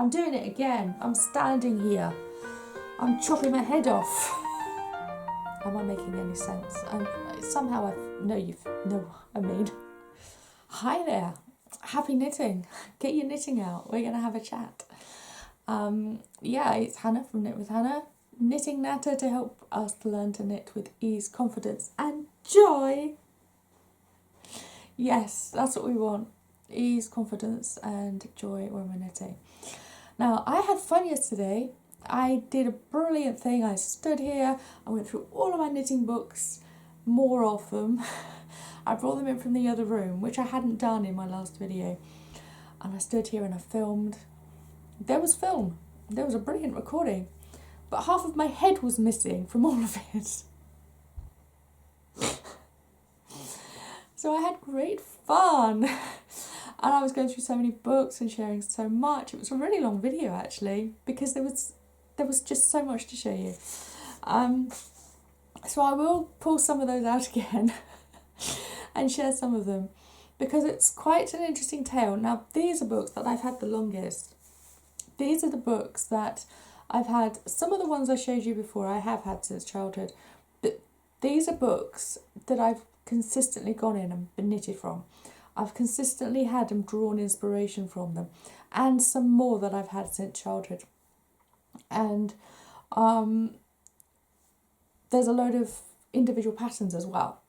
I'm doing it again. I'm standing here. I'm chopping my head off. Am I making any sense? Somehow I know I mean. Hi there. Happy knitting. Get your knitting out. We're going to have a chat. It's Hannah from Knit with Hannah. Knitting natter to help us learn to knit with ease, confidence and joy. Yes, that's what we want. Ease, confidence and joy when we're knitting. Now, I had fun yesterday. I did a brilliant thing. I stood here, I went through all of my knitting books, more of them. I brought them in from the other room, which I hadn't done in my last video. And I stood here and I filmed. There was film. There was a brilliant recording. But half of my head was missing from all of it. So I had great fun. And I was going through so many books and sharing so much. It was a really long video actually, because there was just so much to show you. So I will pull some of those out again and share some of them, because it's quite an interesting tale. Now, these are books that I've had the longest. These are the books that I've had. Some of the ones I showed you before I have had since childhood, but these are books that I've consistently gone in and been knitted from. I've consistently had and drawn inspiration from them, and some more that I've had since childhood. And there's a load of individual patterns as well.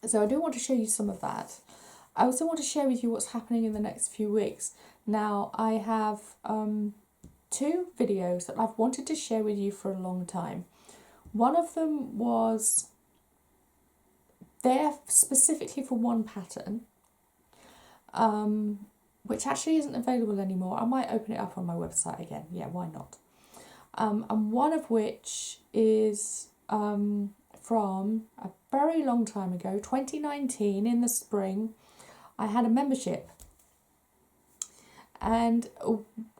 So I do want to show you some of that. I also want to share with you what's happening in the next few weeks. Now, I have 2 videos that I've wanted to share with you for a long time. One of them was there specifically for one pattern, which actually isn't available anymore. I might open it up on my website again. Yeah, why not? And one of which is from a very long time ago, 2019 in the spring. I had a membership. And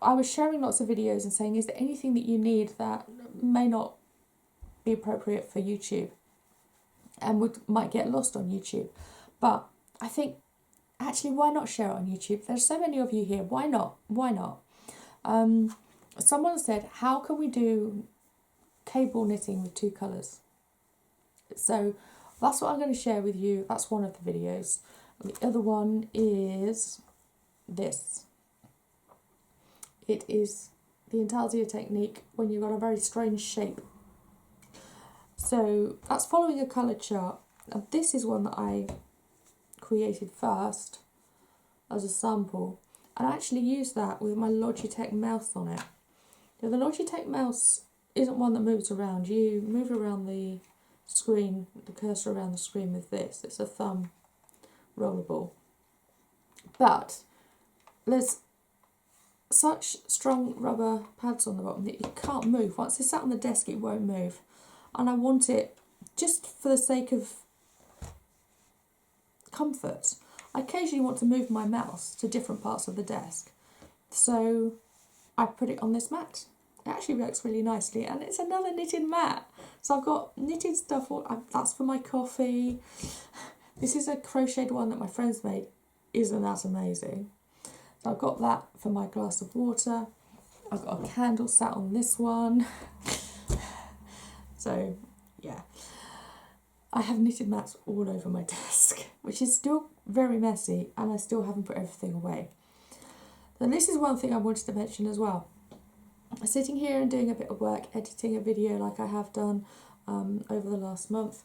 I was sharing lots of videos and saying, is there anything that you need that may not be appropriate for YouTube and might get lost on YouTube? But I think, actually, why not share it on YouTube? There's so many of you here. Why not? Why not? Someone said, how can we do cable knitting with 2 colours? So that's what I'm going to share with you. That's one of the videos. The other one is this. It is the intarsia technique when you've got a very strange shape. So that's following a colour chart. And this is one that I created first as a sample. And I actually used that with my Logitech mouse on it. Now, the Logitech mouse isn't one that moves around. You move around the screen, the cursor around the screen with this. It's a thumb rollerball. But there's such strong rubber pads on the bottom that it can't move. Once it's sat on the desk, it won't move. And I want it, just for the sake of comfort, I occasionally want to move my mouse to different parts of the desk. So I put it on this mat. It actually works really nicely, and it's another knitted mat. So I've got knitted stuff, that's for my coffee. This is a crocheted one that my friends made. Isn't that amazing? So I've got that for my glass of water. I've got a candle sat on this one. So, yeah. I have knitted mats all over my desk, which is still very messy, and I still haven't put everything away. And this is one thing I wanted to mention as well. Sitting here and doing a bit of work, editing a video like I have done over the last month,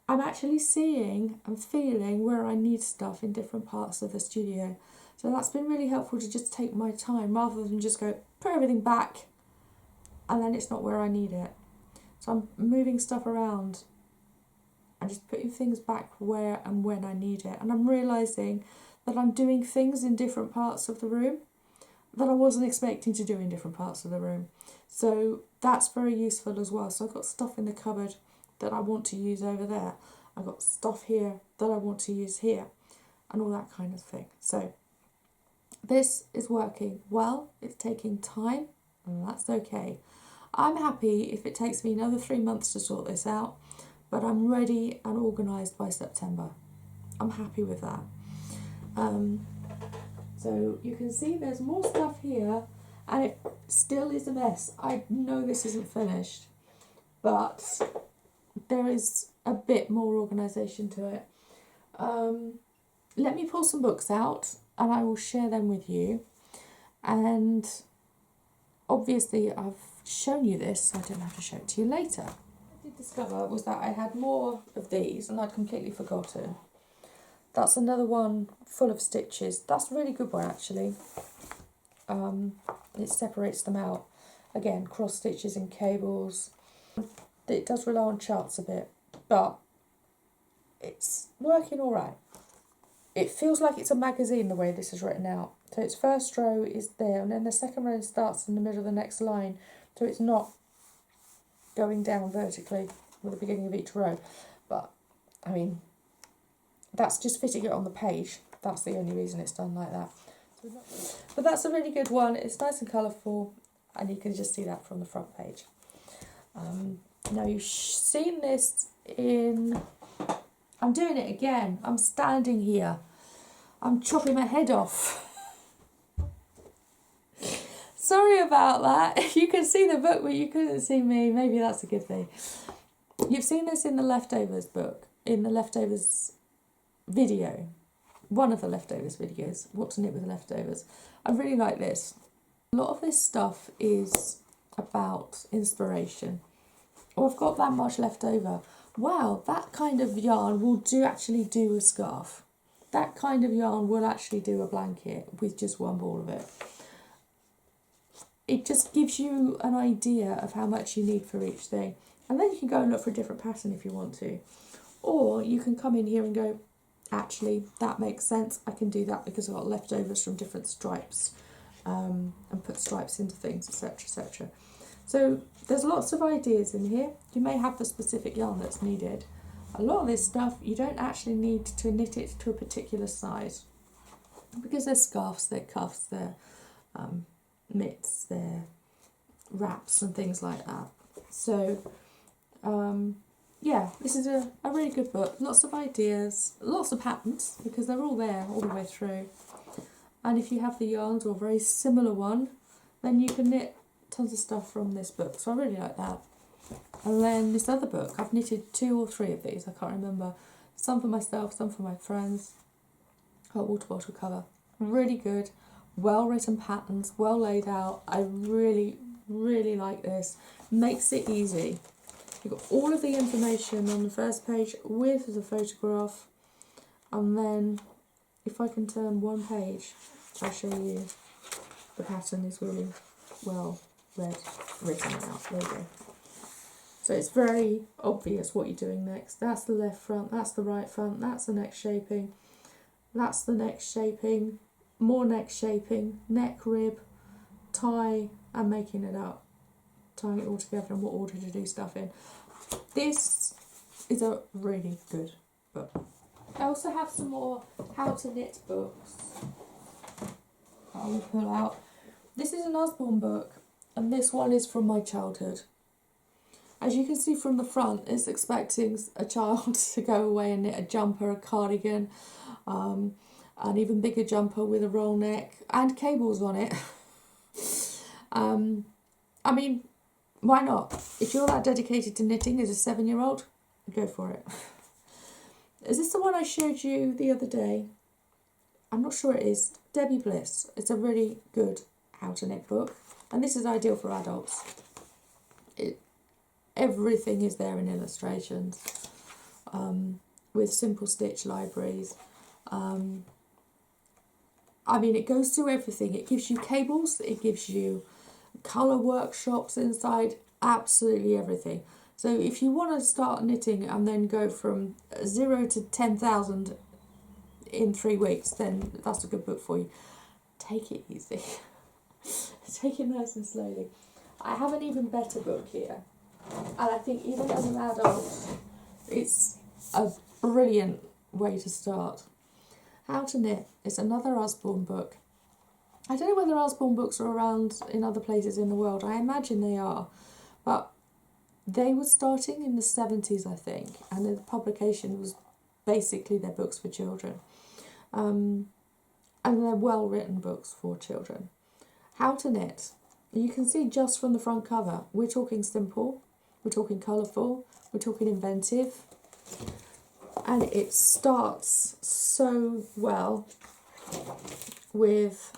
I'm actually seeing and feeling where I need stuff in different parts of the studio. So that's been really helpful to just take my time rather than just go, put everything back, and then it's not where I need it. So I'm moving stuff around and just putting things back where and when I need it. And I'm realising that I'm doing things in different parts of the room that I wasn't expecting to do in different parts of the room. So that's very useful as well. So I've got stuff in the cupboard that I want to use over there. I've got stuff here that I want to use here, and all that kind of thing. So this is working well. It's taking time, and that's okay. I'm happy if it takes me another 3 months to sort this out, but I'm ready and organised by September. I'm happy with that. So you can see there's more stuff here, and it still is a mess. I know this isn't finished, but there is a bit more organisation to it. Let me pull some books out and I will share them with you. And obviously I've shown you this, so I don't have to show it to you later. What I did discover was that I had more of these and I'd completely forgotten. That's another one full of stitches. That's a really good one actually. It separates them out. Again, cross stitches and cables. It does rely on charts a bit, but it's working alright. It feels like it's a magazine the way this is written out. So its first row is there, and then the second row starts in the middle of the next line. So it's not going down vertically with the beginning of each row. But, I mean, that's just fitting it on the page. That's the only reason it's done like that. But that's a really good one. It's nice and colourful, and you can just see that from the front page. Now, you've seen this in... I'm doing it again. I'm standing here. I'm chopping my head off. Sorry about that. You can see the book, but you couldn't see me. Maybe that's a good thing. You've seen this in the Leftovers book, in the Leftovers video. One of the Leftovers videos, What to Knit with Leftovers. I really like this. A lot of this stuff is about inspiration. Oh, I've got that much left over. Wow, that kind of yarn will actually do a scarf. That kind of yarn will actually do a blanket with just one ball of it. It just gives you an idea of how much you need for each thing. And then you can go and look for a different pattern if you want to. Or you can come in here and go, actually, that makes sense. I can do that because I've got leftovers from different stripes, and put stripes into things, etc., etc. So there's lots of ideas in here. You may have the specific yarn that's needed. A lot of this stuff, you don't actually need to knit it to a particular size, because there's scarves, they're cuffs, they're mitts, they're wraps and things like that. So, yeah, this is a really good book. Lots of ideas, lots of patterns, because they're all there all the way through. And if you have the yarns or a very similar one, then you can knit tons of stuff from this book. So I really like that. And then this other book, I've knitted 2 or 3 of these, I can't remember. Some for myself, some for my friends. Water bottle cover. Really good, well written patterns, well laid out. I really, really like this. Makes it easy. You've got all of the information on the first page with the photograph. And then, if I can turn one page, I'll show you the pattern is really well written out. There we go. So it's very obvious what you're doing next. That's the left front, that's the right front, that's the neck shaping, that's the neck shaping, more neck shaping, neck rib, tie, and making it up. Tying it all together and what order to do stuff in. This is a really good book. I also have some more how to knit books I will pull out. This is an Osborne book, and this one is from my childhood. As you can see from the front, it's expecting a child to go away and knit a jumper, a cardigan, an even bigger jumper with a roll neck and cables on it. I mean, why not? If you're that dedicated to knitting as a 7-year-old, go for it. Is this the one I showed you the other day? I'm not sure it is. Debbie Bliss. It's a really good how to knit book, and this is ideal for adults. Everything is there in illustrations, with simple stitch libraries. I mean, it goes through everything. It gives you cables, it gives you colour workshops inside, absolutely everything. So if you want to start knitting and then go from 0 to 10,000 in 3 weeks, then that's a good book for you. Take it easy. Take it nice and slowly. I have an even better book here, and I think even as an adult, it's a brilliant way to start. How to Knit is another Osborne book. I don't know whether Osborne books are around in other places in the world. I imagine they are, but they were starting in the 70s, I think, and the publication was basically their books for children. And and they're well written books for children. How to Knit. You can see just from the front cover, we're talking simple, we're talking colourful, we're talking inventive, and it starts so well with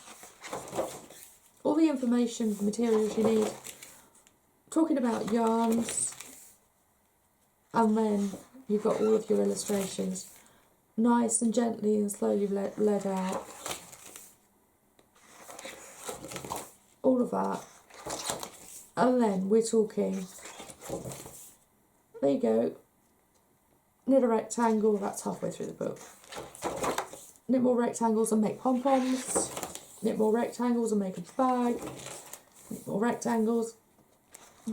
all the information, the materials you need, talking about yarns, and then you've got all of your illustrations, nice and gently and slowly led out, all of that. And then we're talking, there you go, knit a rectangle, that's halfway through the book. Knit more rectangles and make pom-poms, knit more rectangles and make a bag, knit more rectangles,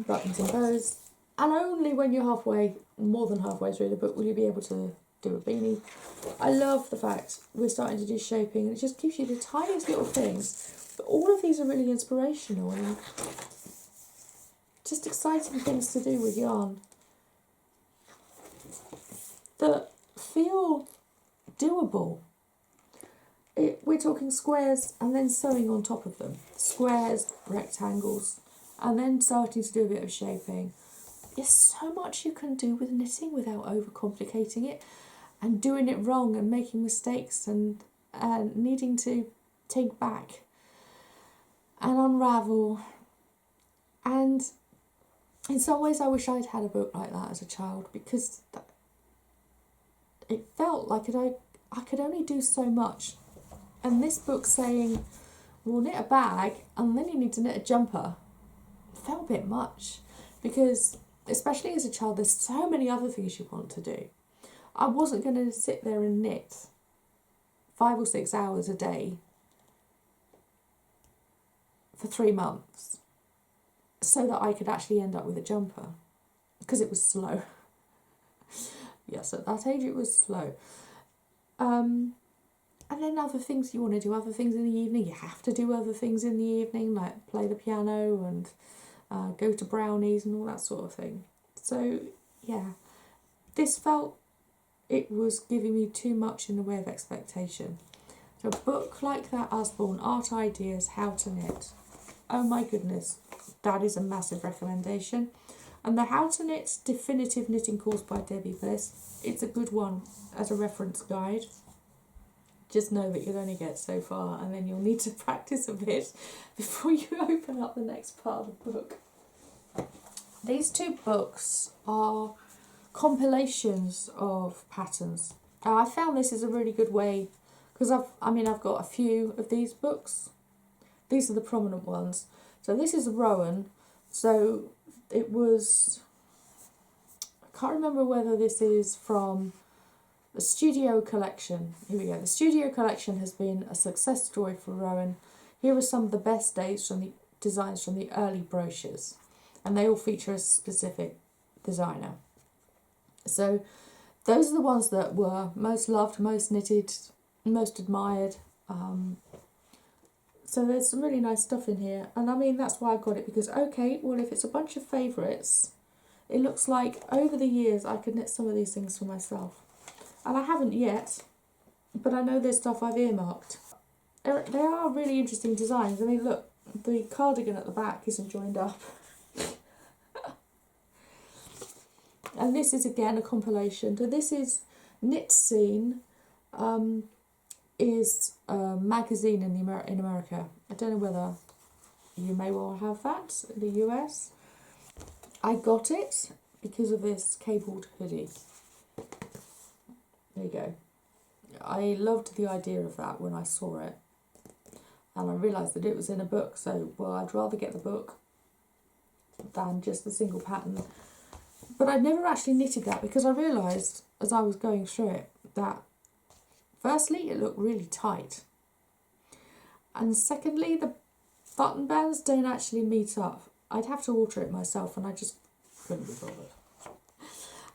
buttons and bows. And only when you're halfway, more than halfway through the book, will you be able to do a beanie. I love the fact we're starting to do shaping, and it just gives you the tiniest little things. But all of these are really inspirational and just exciting things to do with yarn that feel doable. We're talking squares and then sewing on top of them. Squares, rectangles, and then starting to do a bit of shaping. There's so much you can do with knitting without overcomplicating it and doing it wrong and making mistakes and needing to take back and unravel. And in some ways I wish I'd had a book like that as a child, because it felt like I could only do so much. And this book saying, well, knit a bag and then you need to knit a jumper, felt a bit much, because especially as a child there's so many other things you want to do. I wasn't going to sit there and knit 5 or 6 hours a day for 3 months so that I could actually end up with a jumper, because it was slow. Yes, at that age it was slow. And then other things you want to do, other things in the evening. You have to do other things in the evening, like play the piano and go to brownies and all that sort of thing. So, yeah, this felt it was giving me too much in the way of expectation. So a book like that, Usborne, Art Ideas, How to Knit. Oh my goodness, that is a massive recommendation. And the How to Knit Definitive Knitting Course by Debbie Bliss, it's a good one as a reference guide. Just know that you'll only get so far and then you'll need to practice a bit before you open up the next part of the book. These 2 books are compilations of patterns. I found this is a really good way, because I've got a few of these books. These are the prominent ones. So this is Rowan. So it was, I can't remember whether this is from the Studio Collection. Here we go. The Studio Collection has been a success story for Rowan. Here are some of the best dates from the designs from the early brochures, and they all feature a specific designer. So those are the ones that were most loved, most knitted, most admired. So there's some really nice stuff in here, and I mean that's why I got it, because okay, well if it's a bunch of favourites, it looks like over the years I could knit some of these things for myself. And I haven't yet, but I know there's stuff I've earmarked. They are really interesting designs. I mean, look, the cardigan at the back isn't joined up. And this is again a compilation. So this is Knit Scene, is a magazine in America. I don't know whether you may well have that in the US. I got it because of this cabled hoodie. There you go. I loved the idea of that when I saw it, and I realised that it was in a book, so well I'd rather get the book than just the single pattern. But I'd never actually knitted that, because I realised as I was going through it that firstly it looked really tight, and secondly the button bands don't actually meet up. I'd have to alter it myself and I just couldn't be bothered.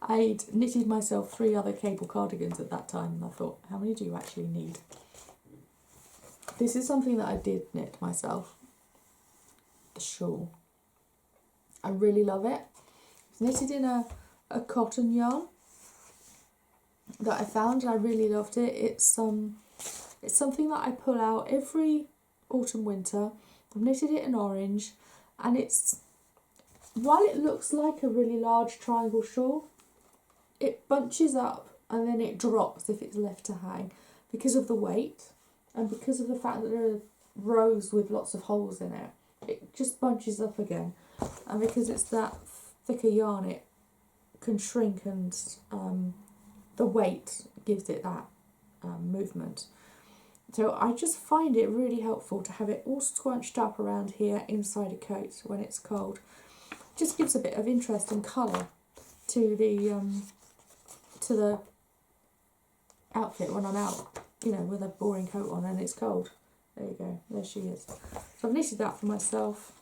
I'd knitted myself 3 other cable cardigans at that time, and I thought, how many do you actually need? This is something that I did knit myself. The shawl. I really love it. It's knitted in a cotton yarn that I found, and I really loved it. It's It's something that I pull out every autumn winter. I've knitted it in orange, and it's, while it looks like a really large triangle shawl, it bunches up and then it drops if it's left to hang because of the weight and because of the fact that there are rows with lots of holes in it. It just bunches up again, and because it's that thicker yarn, it can shrink, and the weight gives it that movement. So I just find it really helpful to have it all scrunched up around here inside a coat when it's cold. Just gives a bit of interest and colour to the outfit when I'm out, you know, with a boring coat on and it's cold. There you go, there she is. So I've knitted that for myself.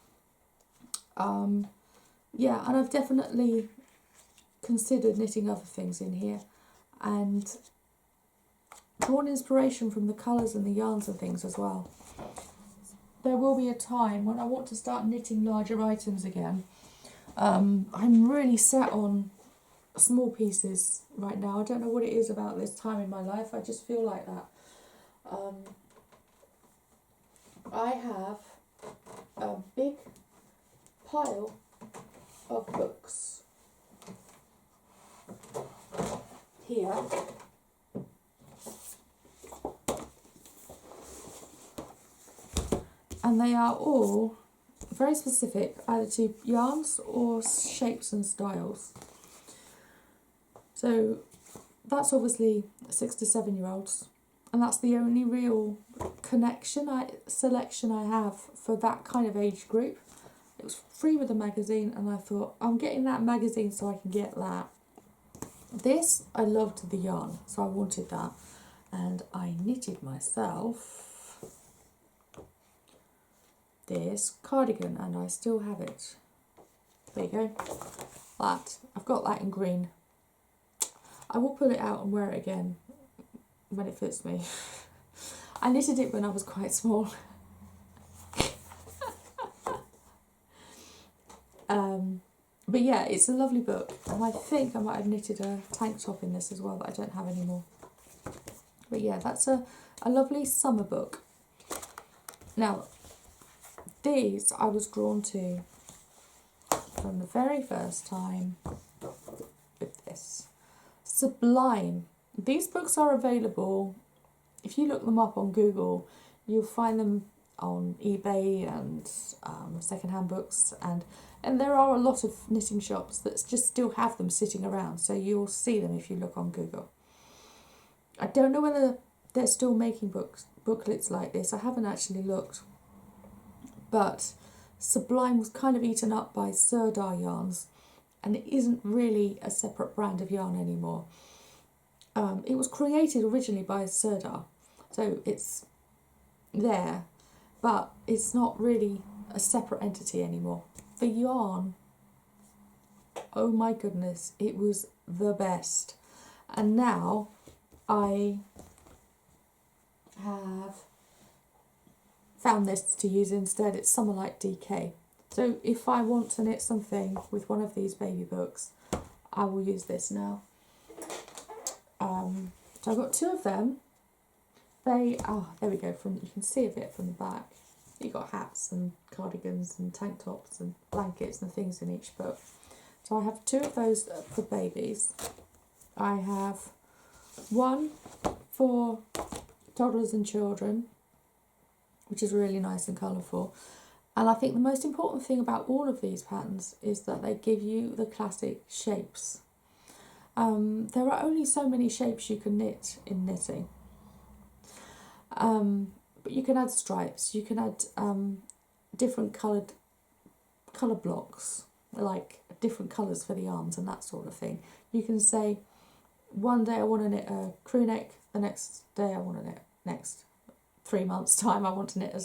Yeah, and I've definitely considered knitting other things in here and drawn inspiration from the colours and the yarns and things as well. There will be a time when I want to start knitting larger items again. I'm really set on small pieces right now. I don't know what it is about this time in my life. I just feel like that. I have a big pile of books here. And they are all very specific, either to yarns or shapes and styles. So that's obviously 6 to 7 year olds, and that's the only real selection I have for that kind of age group. It was free with a magazine, and I thought, I'm getting that magazine so I can get that. This, I loved the yarn, so I wanted that, and I knitted myself this cardigan, and I still have it. There you go. That, I've got that in green. I will pull it out and wear it again when it fits me. I knitted it when I was quite small. But yeah, it's a lovely book, and I think I might have knitted a tank top in this as well that I don't have anymore. But yeah, that's a lovely summer book. Now, these I was drawn to from the very first time with this. Sublime. These books are available. If you look them up on Google, you'll find them on eBay and secondhand books, and there are a lot of knitting shops that just still have them sitting around, so you'll see them if you look on Google. I don't know whether they're still making booklets like this. I haven't actually looked, but Sublime was kind of eaten up by Sirdar yarns, and it isn't really a separate brand of yarn anymore. It was created originally by Sirdar, so it's there, but it's not really a separate entity anymore. The yarn, oh my goodness, it was the best. And now I have found this to use instead. It's Summer Light DK. So if I want to knit something with one of these baby books, I will use this now. So I've got 2 of them. There we go. You can see a bit from the back. You've got hats and cardigans and tank tops and blankets and things in each book. So I have 2 of those for babies. I have one for toddlers and children, which is really nice and colourful. And I think the most important thing about all of these patterns is that they give you the classic shapes. There are only so many shapes you can knit in knitting. But you can add stripes, you can add different colour blocks, like different colours for the arms and that sort of thing. You can say, one day I want to knit a crew neck, the next day I want to knit, next 3 months' time I want to knit a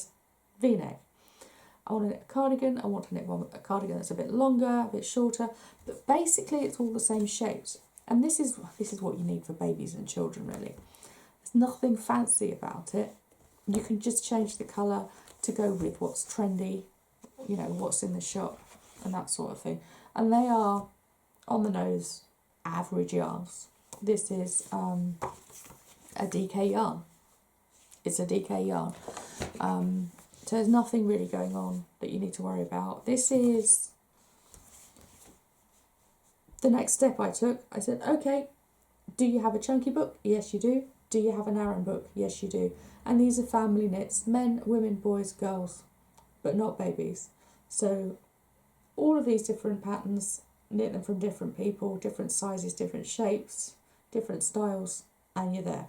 V-neck. I want to knit a cardigan, I want to knit a cardigan that's a bit longer, a bit shorter, but basically it's all the same shapes. And this is what you need for babies and children, really. There's nothing fancy about it. You can just change the colour to go with what's trendy, you know, what's in the shop and that sort of thing. And they are, on the nose, average yarns. This is a DK yarn. it's a DK yarn. So there's nothing really going on that you need to worry about. This is the next step I took. I said, okay, do you have a chunky book? Yes, you do. Do you have an Aran book? Yes, you do. And these are family knits, men, women, boys, girls, but not babies. So all of these different patterns, knit them from different people, different sizes, different shapes, different styles, and you're there.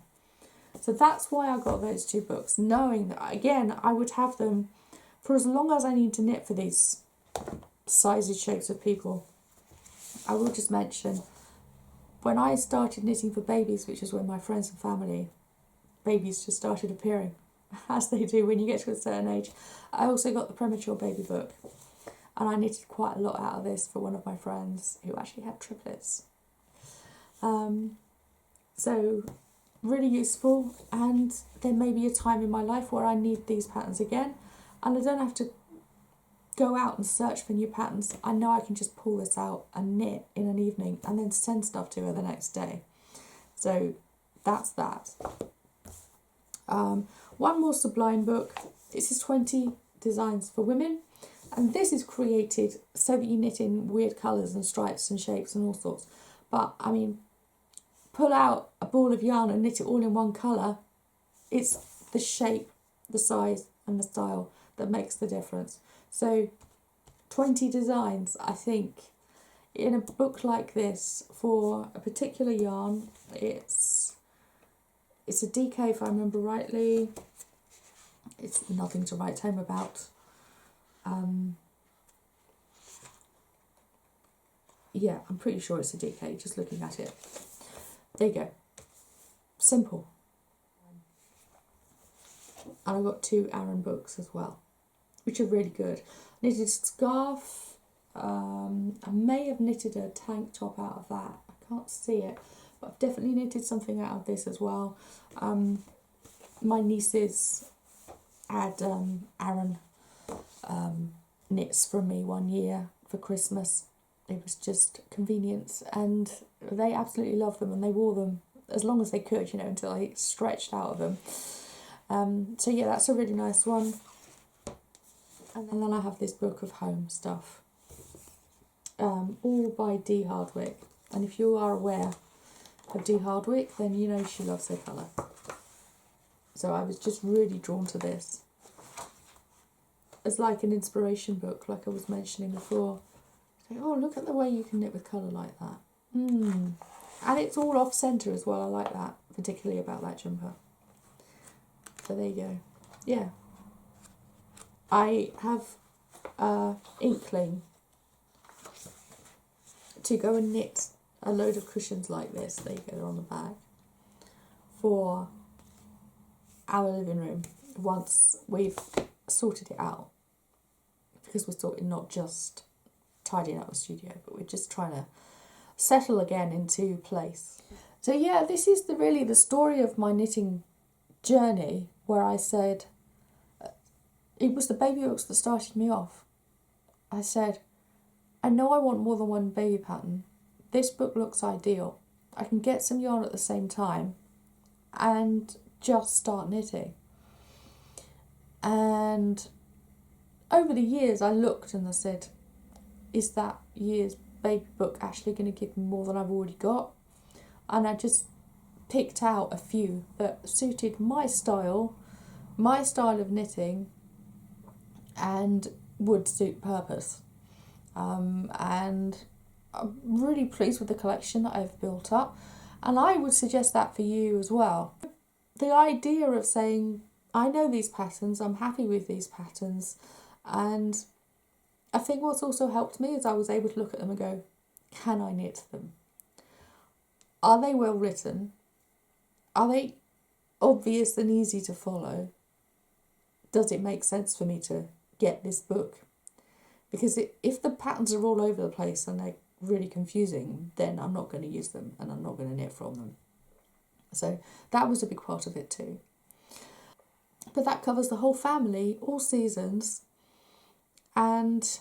So that's why I got those two books, knowing that, again, I would have them for as long as I need to knit for these sizes, shapes of people. I will just mention, when I started knitting for babies, which is when my friends and family, babies just started appearing, as they do when you get to a certain age, I also got the premature baby book. And I knitted quite a lot out of this for one of my friends who actually had triplets. So really useful, and there may be a time in my life where I need these patterns again, and I don't have to go out and search for new patterns. I know I can just pull this out and knit in an evening and then send stuff to her the next day. So that's that. One more Sublime book. This is 20 designs for women, and this is created so that you knit in weird colours and stripes and shapes and all sorts. But I mean, pull out a ball of yarn and knit it all in one colour. It's the shape, the size and the style that makes the difference. So 20 designs, I think, in a book like this for a particular yarn, it's a DK if I remember rightly. It's nothing to write home about. Yeah, I'm pretty sure it's a DK, just looking at it. There you go. Simple. And I got two Aran books as well, which are really good. Knitted scarf. I may have knitted a tank top out of that. I can't see it, but I've definitely knitted something out of this as well. My nieces had Aran knits from me one year for Christmas. It was just convenience, and they absolutely loved them, and they wore them as long as they could, you know, until they stretched out of them. So yeah, that's a really nice one. And then I have this book of home stuff, all by Dee Hardwick. And if you are aware of Dee Hardwick, then you know she loves her colour. So I was just really drawn to this as like an inspiration book, like I was mentioning before. Oh, look at the way you can knit with colour like that. And it's all off centre as well. I like that, particularly about that jumper. So there you go. Yeah. I have inkling to go and knit a load of cushions like this. There you go, they're on the back. For our living room once we've sorted it out. Because we're sorting not just tidying up the studio, but we're just trying to settle again into place. So yeah, this is really the story of my knitting journey, where I said, it was the baby books that started me off. I said, I know I want more than one baby pattern. This book looks ideal. I can get some yarn at the same time and just start knitting. And over the years I looked and I said, is that year's baby book actually going to give me more than I've already got? And I just picked out a few that suited my style of knitting, and would suit purpose. And I'm really pleased with the collection that I've built up, and I would suggest that for you as well. The idea of saying, I know these patterns, I'm happy with these patterns, and I think what's also helped me is I was able to look at them and go, can I knit them? Are they well written? Are they obvious and easy to follow? Does it make sense for me to get this book? Because if the patterns are all over the place and they're really confusing, then I'm not going to use them and I'm not going to knit from them. So that was a big part of it too. But that covers the whole family, all seasons, and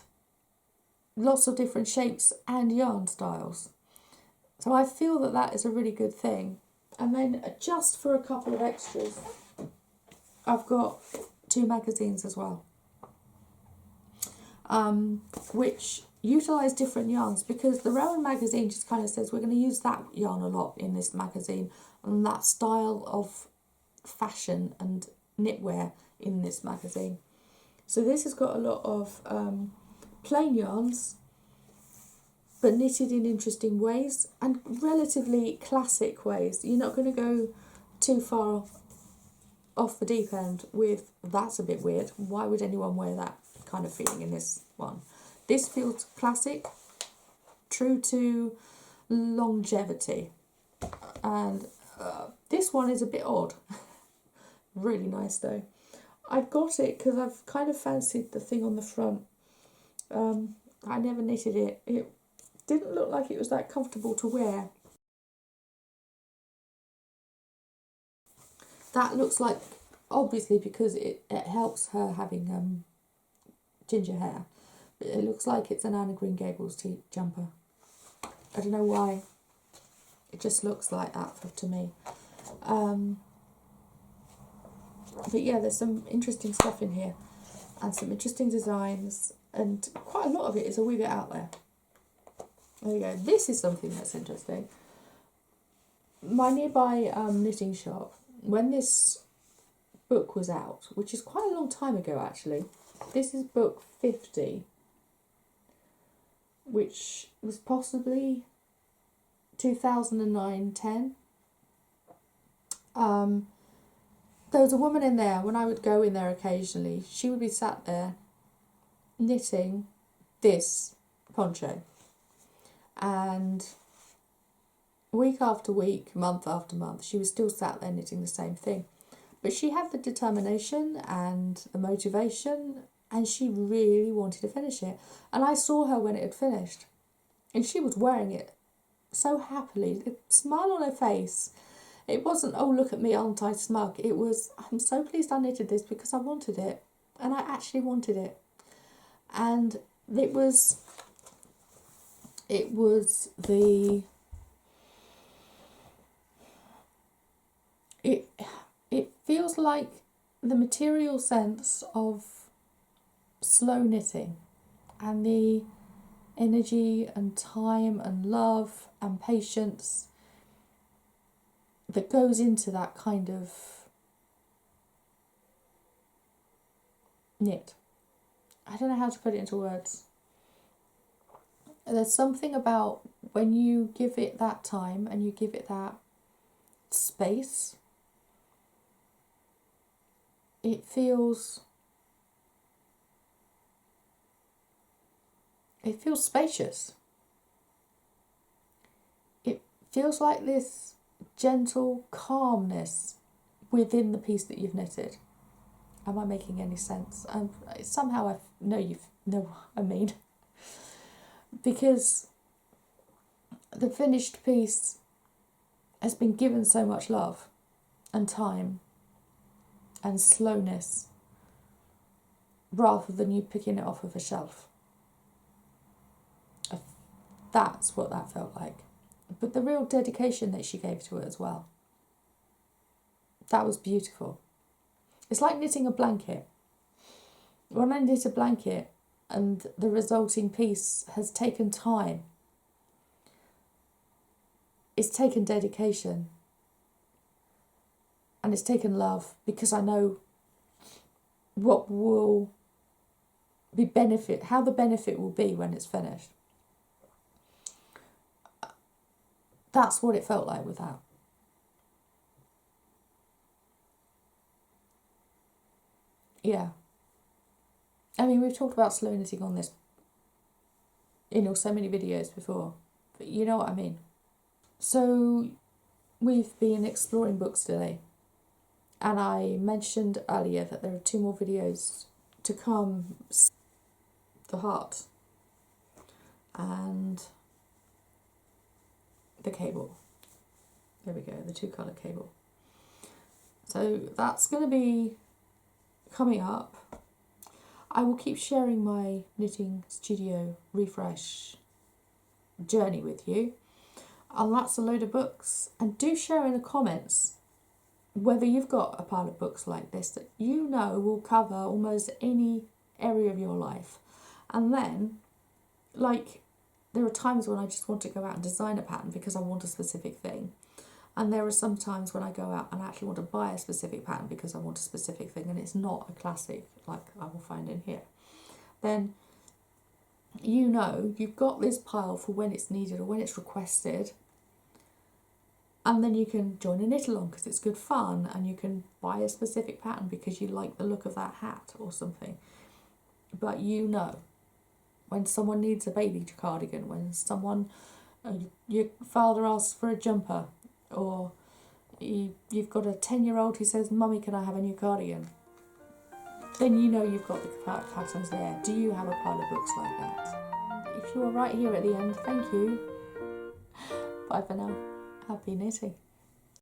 lots of different shapes and yarn styles. So I feel that is a really good thing. And then just for a couple of extras, I've got 2 magazines as well, which utilise different yarns, because the Rowan magazine just kind of says we're going to use that yarn a lot in this magazine, and that style of fashion and knitwear in this magazine. So this has got a lot of plain yarns, but knitted in interesting ways and relatively classic ways. You're not going to go too far off the deep end with that's a bit weird. Why would anyone wear that kind of feeling in this one? This feels classic, true to longevity. And this one is a bit odd. Really nice though. I got it because I've kind of fancied the thing on the front. I never knitted it. It didn't look like it was that comfortable to wear. That looks like, obviously because it helps her having ginger hair, but it looks like it's an Anna Green Gables jumper. I don't know why. It just looks like that to me. But yeah, there's some interesting stuff in here and some interesting designs, and quite a lot of it is a wee bit out there. There you go. This is something that's interesting. My nearby knitting shop, when this book was out, which is quite a long time ago actually, this is book 50, which was possibly 2009-10. There was a woman in there, when I would go in there occasionally, she would be sat there knitting this poncho. And week after week, month after month, she was still sat there knitting the same thing. But she had the determination and the motivation, and she really wanted to finish it. And I saw her when it had finished, and she was wearing it so happily, a smile on her face. It wasn't, oh, look at me, aren't I smug? It was, I'm so pleased I knitted this because I wanted it. And I actually wanted it. And it was the, it feels like the material sense of slow knitting and the energy and time and love and patience that goes into that kind of knit. I don't know how to put it into words. There's something about when you give it that time and you give it that space, it feels spacious. It feels like this gentle calmness within the piece that you've knitted. Am I making any sense? Somehow I know you know what I mean. Because the finished piece has been given so much love and time and slowness rather than you picking it off of a shelf. That's what that felt like. But the real dedication that she gave to it as well. That was beautiful. It's like knitting a blanket. When I knit a blanket and the resulting piece has taken time, it's taken dedication and it's taken love, because I know what will be how the benefit will be when it's finished. That's what it felt like with that. Yeah. I mean, we've talked about slow knitting on this in so many videos before, but you know what I mean. So we've been exploring books today, and I mentioned earlier that there are 2 more videos to come. The heart and the cable. There we go, the 2-colour cable. So that's going to be coming up. I will keep sharing my knitting studio refresh journey with you. And that's a load of books. And do share in the comments whether you've got a pile of books like this that you know will cover almost any area of your life. And then, like, there are times when I just want to go out and design a pattern because I want a specific thing. And there are some times when I go out and actually want to buy a specific pattern because I want a specific thing and it's not a classic like I will find in here. Then you know you've got this pile for when it's needed or when it's requested. And then you can join a knit along because it's good fun, and you can buy a specific pattern because you like the look of that hat or something. But you know, when someone needs a baby cardigan, when someone, your father asks for a jumper, or you've got a 10-year-old who says, "Mummy, can I have a new cardigan?" Then you know you've got the patterns there. Do you have a pile of books like that? If you're right here at the end, thank you. Bye for now. Happy knitting.